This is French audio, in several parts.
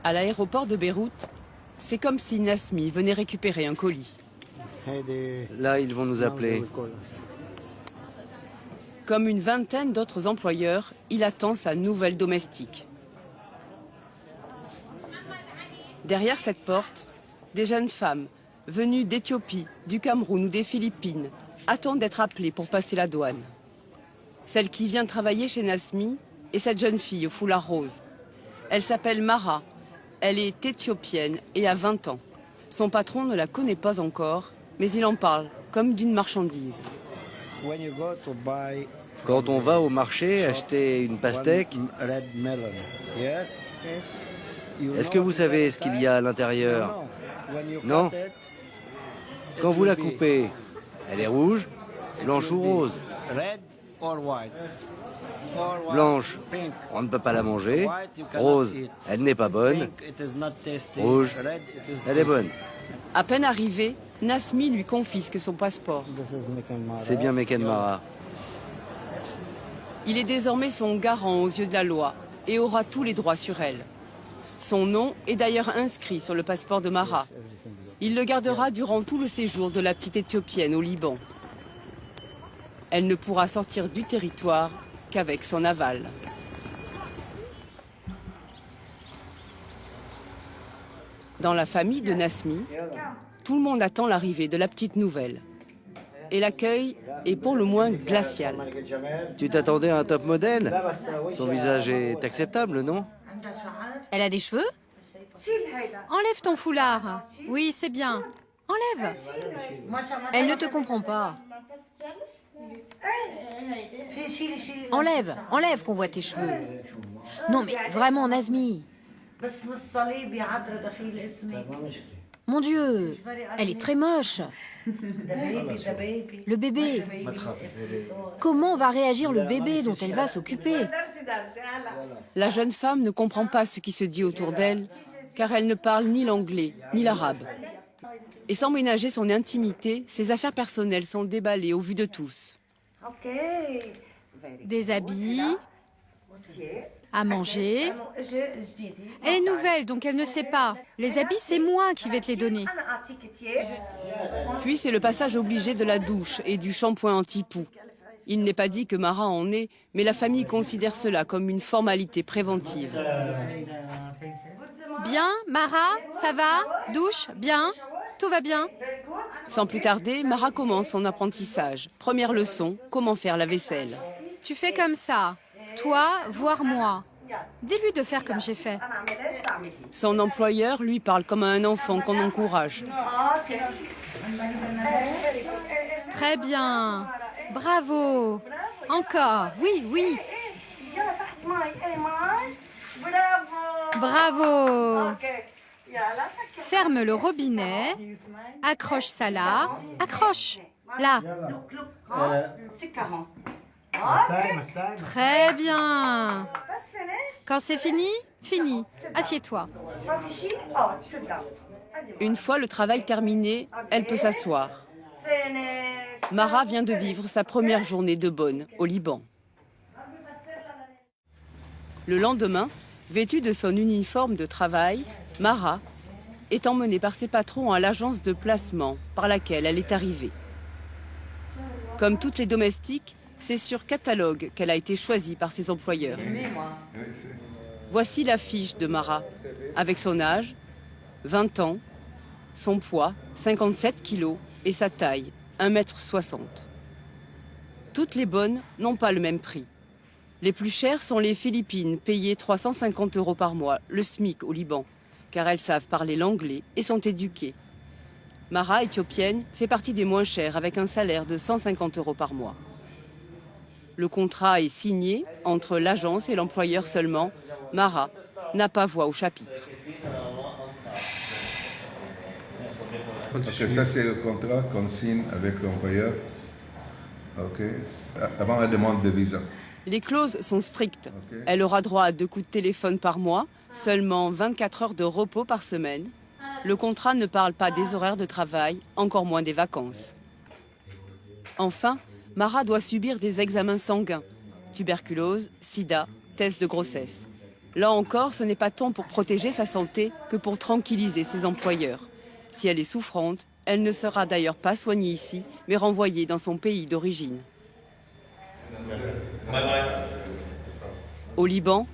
À l'aéroport de Beyrouth, c'est comme si Nasmi venait récupérer un colis. Là, ils vont nous appeler. Comme une vingtaine d'autres employeurs, il attend sa nouvelle domestique. Derrière cette porte, des jeunes femmes venues d'Éthiopie, du Cameroun ou des Philippines attendent d'être appelées pour passer la douane. Celle qui vient travailler chez Nasmi est cette jeune fille au foulard rose. Elle s'appelle Mara. Elle est éthiopienne et a 20 ans. Son patron ne la connaît pas encore, mais il en parle comme d'une marchandise. Quand on va au marché acheter une pastèque, est-ce que vous savez ce qu'il y a à l'intérieur? Non? Quand vous la coupez, elle est rouge, blanche ou rose? Blanche, on ne peut pas la manger. Rose, elle n'est pas bonne. Rouge, elle est bonne. À peine arrivé, Nasmi lui confisque son passeport. C'est bien Meken Mara. Il est désormais son garant aux yeux de la loi et aura tous les droits sur elle. Son nom est d'ailleurs inscrit sur le passeport de Mara. Il le gardera durant tout le séjour de la petite Éthiopienne au Liban. Elle ne pourra sortir du territoire qu'avec son aval. Dans la famille de Nasmi, tout le monde attend l'arrivée de la petite nouvelle. Et l'accueil est pour le moins glacial. Tu t'attendais à un top modèle? Son visage est acceptable, non? Elle a des cheveux? Enlève ton foulard. Oui, c'est bien. Enlève. Elle ne te comprend pas. Enlève, enlève qu'on voit tes cheveux. Non mais vraiment, Nazmi. Mon Dieu, elle est très moche. Le bébé. Comment va réagir le bébé dont elle va s'occuper? La jeune femme ne comprend pas ce qui se dit autour d'elle, car elle ne parle ni l'anglais, ni l'arabe. Et sans ménager son intimité, ses affaires personnelles sont déballées au vu de tous. Des habits, à manger. Elle est nouvelle, donc elle ne sait pas. Les habits, c'est moi qui vais te les donner. Puis c'est le passage obligé de la douche et du shampoing anti-poux. Il n'est pas dit que Mara en ait, mais la famille considère cela comme une formalité préventive. Bien, Mara, ça va? Douche, bien? Tout va bien? Sans plus tarder, Mara commence son apprentissage. Première leçon, comment faire la vaisselle. Tu fais comme ça. Toi, voire moi. Dis-lui de faire comme j'ai fait. Son employeur lui parle comme à un enfant qu'on encourage. Très bien. Bravo. Encore. Oui, oui. Bravo. Ferme le robinet. Accroche ça là. Accroche. Là. Très bien. Quand c'est fini, fini. Assieds-toi. Une fois le travail terminé, elle peut s'asseoir. Mara vient de vivre sa première journée de bonne au Liban. Le lendemain, vêtue de son uniforme de travail, Mara est emmenée par ses patrons à l'agence de placement par laquelle elle est arrivée. Comme toutes les domestiques, c'est sur catalogue qu'elle a été choisie par ses employeurs. Voici la fiche de Mara, avec son âge, 20 ans, son poids, 57 kilos, et sa taille, 1,60 m. Toutes les bonnes n'ont pas le même prix. Les plus chères sont les Philippines, payées 350 € par mois, le SMIC au Liban, car elles savent parler l'anglais et sont éduquées. Mara, éthiopienne, fait partie des moins chères, avec un salaire de 150 € par mois. Le contrat est signé entre l'agence et l'employeur seulement. Mara n'a pas voix au chapitre. Ok, ça c'est le contrat qu'on signe avec l'employeur. Ok. Avant la demande de visa. Les clauses sont strictes. Elle aura droit à 2 coups de téléphone par mois, seulement 24 heures de repos par semaine. Le contrat ne parle pas des horaires de travail, encore moins des vacances. Enfin, Mara doit subir des examens sanguins, tuberculose, sida, test de grossesse. Là encore, ce n'est pas tant pour protéger sa santé que pour tranquilliser ses employeurs. Si elle est souffrante, elle ne sera d'ailleurs pas soignée ici, mais renvoyée dans son pays d'origine. Au Liban,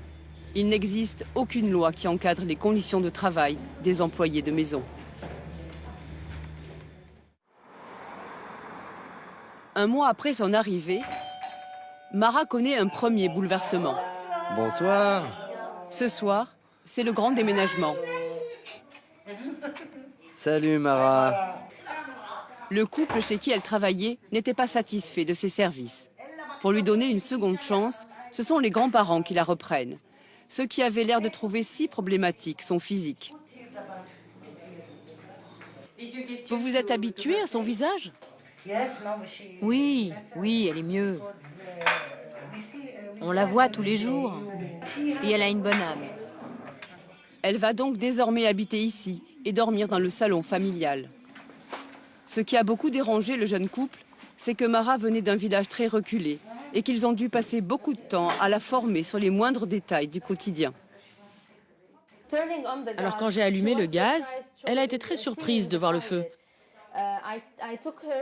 il n'existe aucune loi qui encadre les conditions de travail des employés de maison. Un mois après son arrivée, Mara connaît un premier bouleversement. Bonsoir. Ce soir, c'est le grand déménagement. Salut Mara. Le couple chez qui elle travaillait n'était pas satisfait de ses services. Pour lui donner une seconde chance, ce sont les grands-parents qui la reprennent. Ceux qui avaient l'air de trouver si problématique son physique. Vous vous êtes habitué à son visage? Oui, oui, elle est mieux. On la voit tous les jours. Et elle a une bonne âme. Elle va donc désormais habiter ici et dormir dans le salon familial. Ce qui a beaucoup dérangé le jeune couple, c'est que Mara venait d'un village très reculé et qu'ils ont dû passer beaucoup de temps à la former sur les moindres détails du quotidien. Alors quand j'ai allumé le gaz, elle a été très surprise de voir le feu.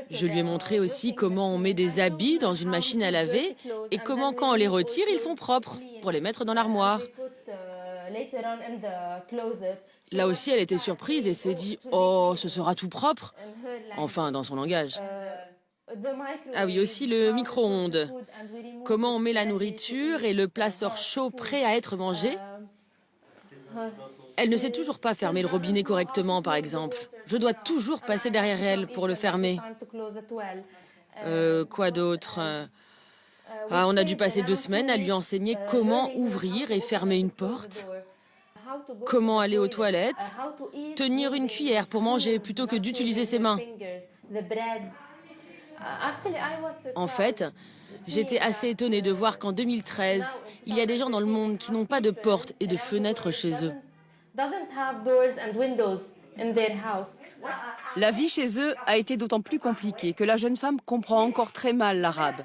Je lui ai montré aussi comment on met des habits dans une machine à laver et comment quand on les retire, ils sont propres pour les mettre dans l'armoire. Là aussi, elle était surprise et s'est dit « Oh, ce sera tout propre !» Enfin, dans son langage. Ah oui, aussi le micro-ondes. Comment on met la nourriture et le plat sort chaud, prêt à être mangé. Elle ne sait toujours pas fermer le robinet correctement, par exemple. Je dois toujours passer derrière elle pour le fermer. Quoi d'autre? On a dû passer 2 semaines à lui enseigner comment ouvrir et fermer une porte, comment aller aux toilettes, tenir une cuillère pour manger plutôt que d'utiliser ses mains. En fait, j'étais assez étonnée de voir qu'en 2013, il y a des gens dans le monde qui n'ont pas de portes et de fenêtres chez eux. La vie chez eux a été d'autant plus compliquée que la jeune femme comprend encore très mal l'arabe.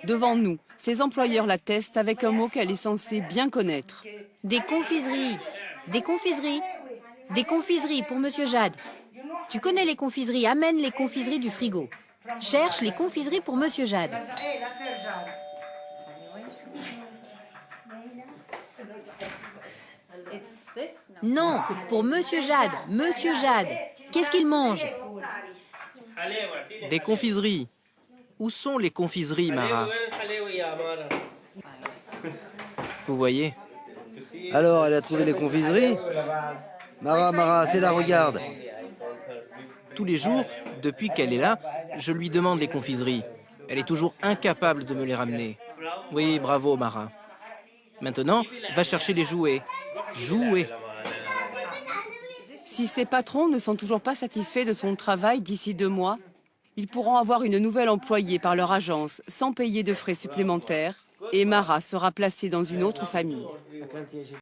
Devant nous, ses employeurs l'attestent avec un mot qu'elle est censée bien connaître. Des confiseries. Des confiseries. Des confiseries pour Monsieur Jad. Tu connais les confiseries, amène les confiseries du frigo. Cherche les confiseries pour Monsieur Jad. Non, pour Monsieur Jad. Monsieur Jad. Qu'est-ce qu'il mange? Des confiseries. Où sont les confiseries, Mara? Vous voyez? Alors, elle a trouvé les confiseries? Mara, c'est la regarde. Tous les jours, depuis qu'elle est là, je lui demande les confiseries. Elle est toujours incapable de me les ramener. Oui, bravo, Mara. Maintenant, va chercher les jouets. Jouets. Si ses patrons ne sont toujours pas satisfaits de son travail d'ici 2 mois, ils pourront avoir une nouvelle employée par leur agence sans payer de frais supplémentaires et Mara sera placée dans une autre famille.